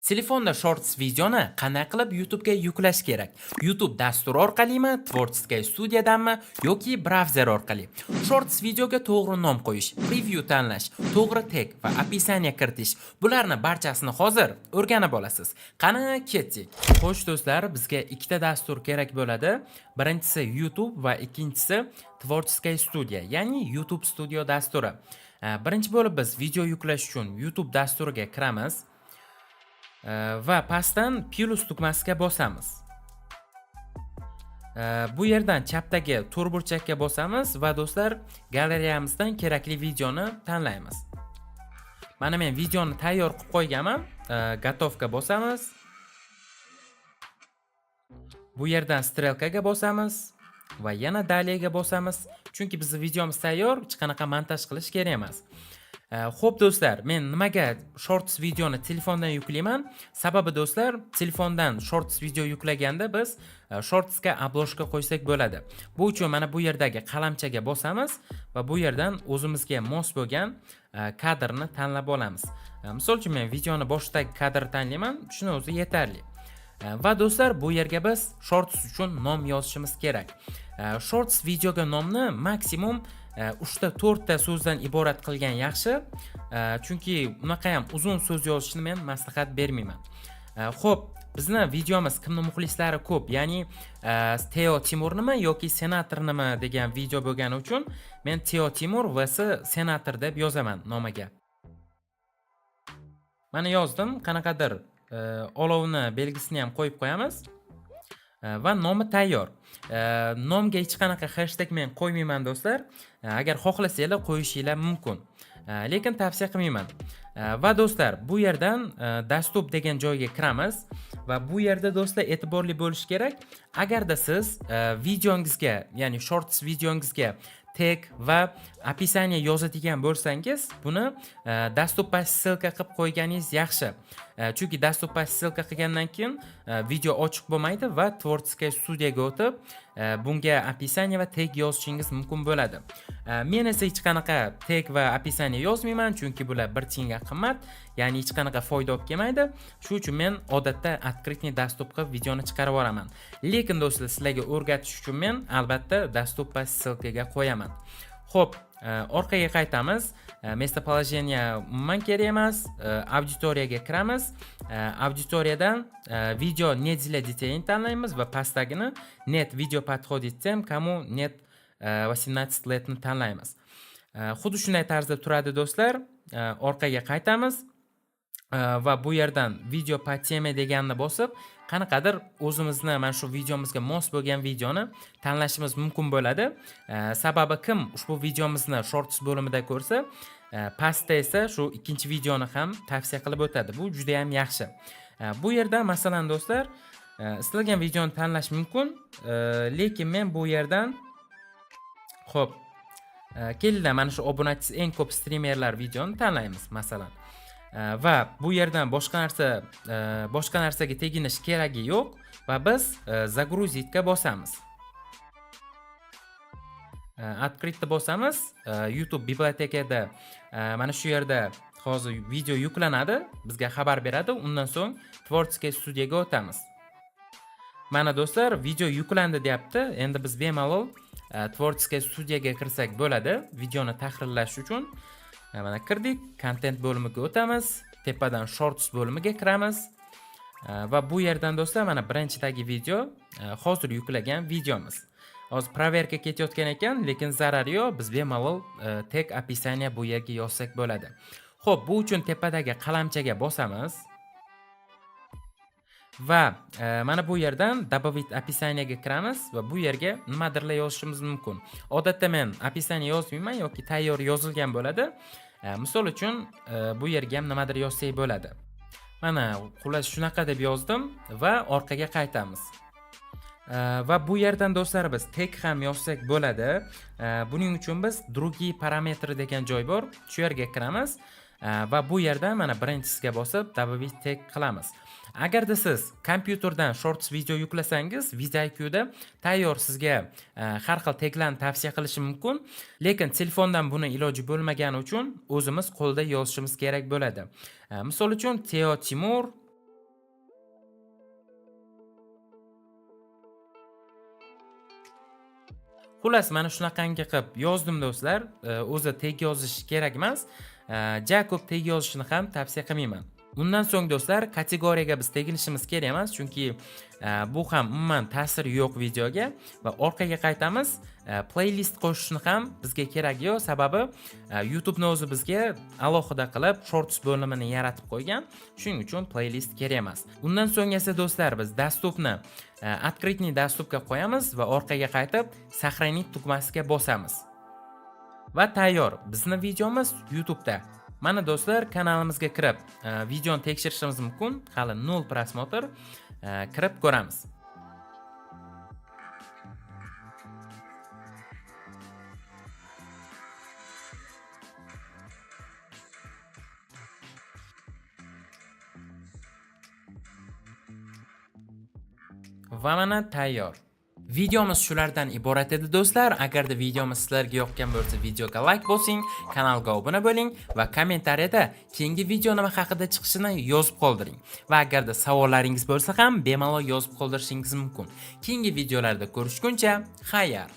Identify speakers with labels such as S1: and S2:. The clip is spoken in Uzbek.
S1: Telefonda Shorts videoni qanday qilib YouTube ga yuklash kerak? YouTube dasturi orqalimi, Tvorskaya studiyadanmi yoki brauzer orqali? Shorts videoga to'g'ri nom qo'yish, preview tanlash, to'g'ri tag va описание kiritish. Bularni barchasini hozir o'rganib olasiz. Qani ketdik. Xo'sh do'stlar, bizga ikkita dastur kerak bo'ladi. Birinchisi YouTube va ikkinchisi Tvorskaya studiya, ya'ni YouTube Studio dasturi. Birinchi bo'lib biz video yuklash uchun YouTube dasturiga kiramiz. Va pastdan plus tugmasiga bosamiz. Bu yerdan chapdagi to'rt burchakka bosamiz va do'stlar, galereyamizdan kerakli videoni tanlaymiz. Mana men videoni tayyor qilib qo'yganman. Gotovga bosamiz. Bu yerdan strelkaga bosamiz va yana daliyaga bosamiz. Chunki bizning videomiz tayyor, hech qanaqa montaj qilish kerak emas. Xo'p do'stlar, men nimaga Shorts videoni telefondan yuklayman? Sababi do'stlar, telefondan Shorts video yuklaganda biz Shortsga obloshka qo'ysak bo'ladi. Bu uchun mana bu yerdagi qalamchaga bosamiz va bu yerdan o'zimizga mos bo'lgan kadrni tanlab olamiz. Misol uchun men videoni boshidagi kadrni tanlayman, shuni o'zi yetarli. Va do'stlar, bu yerga biz Shorts uchun nom yozishimiz kerak. Shorts videoga nomni maksimum 3-4 ta so'zdan iborat qilgan yaxshi. Chunki unaqa ham uzun so'z yozishni men maslahat bermayman. Xo'p, bizni videomiz kimning muxlislari ko'p, ya'ni Teo Timurnimi yoki Senatornimi degan video bo'lgani uchun men Teo Timur vs Senator deb yozaman nomiga. Mana yozdim, qanaqadir olovni belgisini ham qo'yib qo'yamiz. Va nomi tayyor. Nomga hech qanaqa hashtag men qo'ymayman do'stlar. Agar xohlasanglar qo'yishinglar mumkin. Lekin tavsiya qilmayman. Va do'stlar, bu yerdan Dastur degan joyga kiramiz va bu yerda do'stlar e'tiborli bo'lish kerak. Agarda siz videongizga, ya'ni Shorts videongizga tag va описание yozadigan bo'lsangiz, buni Dastur ссылка qilib qo'yganingiz yaxshi. Chunki Dastur ссылка qilgandan keyin video ochiq bo'lmaydi va Tvorskaya studiyaga o'tib, bunga описание va tag yozishingiz mumkin bo'ladi. Men esa hech qanaqa tag va описание yozmayman, chunki bular bir tiyinga qimmat, ya'ni hech qanaqa foyda olib kelmaydi. Shuning uchun men odatda открытный Dastur qilib videoni chiqarib yuboraman. Lekin do'stlar, sizlarga o'rgatish uchun men albatta Dastur ссылкаga qo'yaman. Xo'p, orqaga qaytamiz. Местоположение umuman kerak emas. Auditoriyaga kiramiz. Auditoriyadan video net для детей tanlaymiz va pastdagini net video подходит тем, кому нет 18 letni tanlaymiz. Xuddi shunday tarzda turadi do'stlar. Orqaga qaytamiz va bu yerdan video по теме deganni bosib, qanaqadir o'zimizni mana shu videomizga mos bo'lgan videoni tanlashimiz mumkin bo'ladi. Sababi kim ushbu videomizni Shorts bo'limida ko'rsa, pastda esa shu ikkinchi videoni ham tavsiya qilib o'tadi. Bu juda ham yaxshi. Bu yerda masalan do'stlar, istalgan videoni tanlash mumkin, lekin men bu yerdan xo'p, kelinglar mana shu obunachisi eng ko'p streamerlar videoni tanlaymiz masalan. Va bu yerdan boshqa narsaga teginish keragi yo'q va biz загрузитga bosamiz. Открытda bosamiz. YouTube bibliotekada mana shu yerda hozir video yuklanadi, bizga xabar beradi. Undan so'ng Tvorskaya studiyaga o'tamiz. Mana do'stlar, video yuklandi deyapti. Endi biz bemalol Tvorskaya studiyaga kirsak bo'ladi, videoni tahrirlash uchun. Mana kirdik, content bo'limiga o'tamiz, tepadan Shorts bo'limiga kiramiz. Va bu yerdan do'stlar, mana birinchidagi video hozir yuklagan videomiz. Hozir proverka ketayotgan ekan, lekin zarari yo'q, biz bemalol tag описание bu yerga yozsak bo'ladi. Xo'p, bu uchun tepadagi qalamchaga bosamiz. Va mana bu yerdan добавить описаниеga kiramiz va bu yerga nimadirlar yozishimiz mumkin. Odatda men описание yozmayman yoki tayyor yozilgan bo'ladi. Misol uchun bu yerga ham nimadir yozsak bo'ladi. Mana xullas shunaqa deb yozdim va orqaga qaytamiz. Va bu yerdan do'stlar biz tag ham yozsak bo'ladi. Buning uchun biz другие parametri degan joy bor. Shu yerga kiramiz va bu yerdan mana birinchisiga bosib добавить tag qilamiz. Agarda siz kompyuterdan Shorts video yuklasangiz, VidIQda tayyor sizga har xil taglarni tavsiya qilishi mumkin, lekin telefondan buni iloji bo'lmagani uchun o'zimiz qo'lda yozishimiz kerak bo'ladi. Misol uchun Teo Timur Xullas, mana shunaqangi qilib yozdim do'stlar. O'zi tag yozish kerak emas. Ja ko'p tag yozishni ham tavsiya qilmayman. Undan so'ng do'stlar, kategoriyaga biz tegilishimiz kerak emas, chunki bu ham umuman ta'siri yo'q videoga va orqaga qaytamiz. Playlist qo'shishni ham bizga kerak yo'q, sababi YouTube'ni o'zi bizga alohida qilib shorts bo'limini yaratib qo'ygan. Shuning uchun playlist kerak emas. Undan so'ng esa do'stlar, biz dastupni открытный dastupga qo'yamiz va orqaga qaytib сохранить tugmasiga bosamiz. Va tayyor. Bizning videomiz YouTube'da. Mana do'stlar, kanalimizga kirib, videoni tekshirishimiz mumkin. Hali 0 prosmotr. Kirib ko'ramiz. Va mana tayyor. Videomiz shulardan iborat edi do'stlar. Agarda videomiz sizlarga yoqqan bo'lsa, videoga like bosing, kanalga obuna bo'ling va kommentariyada keyingi video nima haqida chiqishini yozib qoldiring. Va agarda savollaringiz bo'lsa ham bemalol yozib qoldirishingiz mumkin. Keyingi videolarda ko'rishguncha, xayr.